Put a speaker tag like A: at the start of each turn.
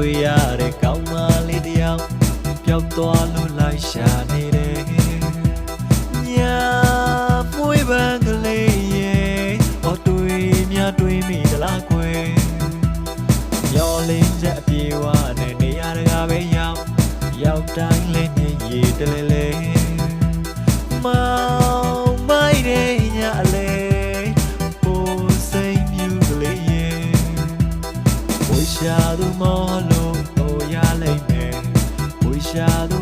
A: တွေ့ရတဲ့ကောင်းမလေးတယောက်ပျောက်သွားလို့လိုက်ရှာနေတယ်ညာမွေးပန်းကလေးရဲ့အော်တွေ့မြတွေ့မိသလားကွယ်မျောလင်းချက်အပြေဝနဲ့နေရတကားပဲရောက်တိုင်းလေးနေရည်တလဲလဲမောင်မိုက်တဲ့ညအလဲပိုစိမ်မြူကလေးရဲ့ဝိရှာသူမောလို့ဟိုရလိမ့်မယ်ဝိရှာသူ